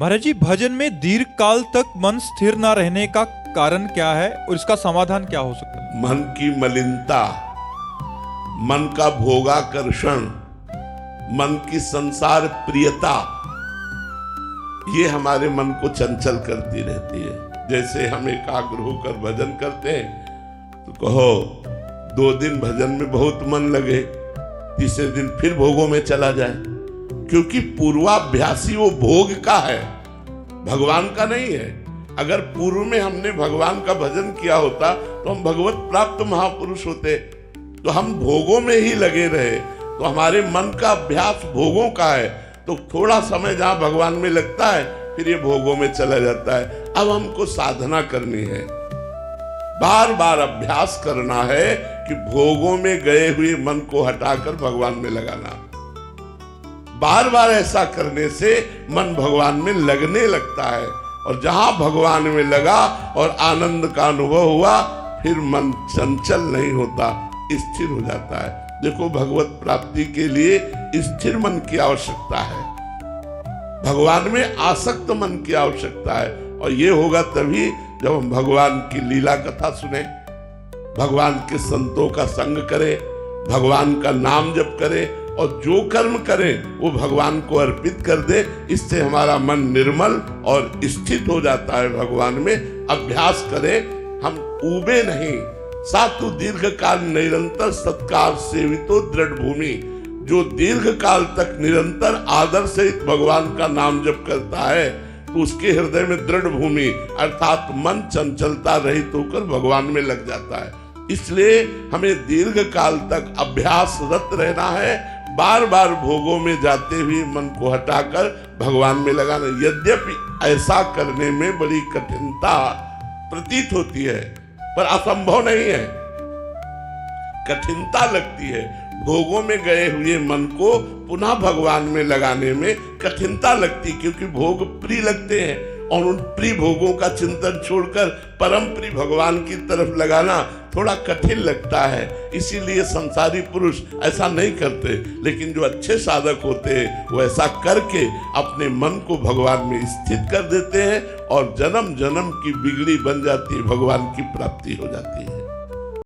महाराज जी, भजन में दीर्घ काल तक मन स्थिर ना रहने का कारण क्या है और इसका समाधान क्या हो सकता है? मन की मलिनता, मन का भोगाकर्षण, मन की संसार प्रियता, ये हमारे मन को चंचल करती रहती है। जैसे हम एकाग्र होकर भजन करते हैं तो कहो 2 दिन भजन में बहुत मन लगे, तीसरे दिन फिर भोगों में चला जाए, क्योंकि पूर्वाभ्यासी वो भोग का है, भगवान का नहीं है। अगर पूर्व में हमने भगवान का भजन किया होता तो हम भगवत प्राप्त महापुरुष होते। तो हम भोगों में ही लगे रहे, तो हमारे मन का अभ्यास भोगों का है, तो थोड़ा समय जहां भगवान में लगता है फिर ये भोगों में चला जाता है। अब हमको साधना करनी है, बार बार अभ्यास करना है कि भोगों में गए हुए मन को हटाकर भगवान में लगाना। बार बार ऐसा करने से मन भगवान में लगने लगता है, और जहां भगवान में लगा और आनंद का अनुभव हुआ, फिर मन चंचल नहीं होता, स्थिर हो जाता है। देखो, भगवत प्राप्ति के लिए स्थिर मन की आवश्यकता है, भगवान में आसक्त मन की आवश्यकता है। और ये होगा तभी जब हम भगवान की लीला कथा सुने, भगवान के संतों का संग करें, भगवान का नाम जप करें, और जो कर्म करें वो भगवान को अर्पित कर दे। इससे हमारा मन निर्मल और स्थित हो जाता है भगवान में। अभ्यास करें, हम ऊबे नहीं। सातु दीर्घ काल निरंतर सत्कार सेवितो दृढ़ भूमि। जो दीर्घ काल तक निरंतर आदर सहित भगवान का नाम जप करता है तो उसके हृदय में दृढ़ भूमि अर्थात मन चंचलता रहित होकर भगवान में लग जाता है। इसलिए हमें दीर्घ काल तक अभ्यासरत रहना है, बार बार भोगों में जाते हुए मन को हटाकर भगवान में लगाना। यद्यपि ऐसा करने में बड़ी कठिनता प्रतीत होती है, पर असंभव नहीं है। कठिनता लगती है, भोगों में गए हुए मन को पुनः भगवान में लगाने में कठिनता लगती, क्योंकि भोग प्रिय लगते हैं, और उन प्रिय भोगों का चिंतन छोड़कर परम प्रिय भगवान की तरफ लगाना थोड़ा कठिन लगता है। इसीलिए संसारी पुरुष ऐसा नहीं करते, लेकिन जो अच्छे साधक होते हैं वो ऐसा करके अपने मन को भगवान में स्थित कर देते हैं, और जन्म जन्म की बिगड़ी बन जाती है, भगवान की प्राप्ति हो जाती है।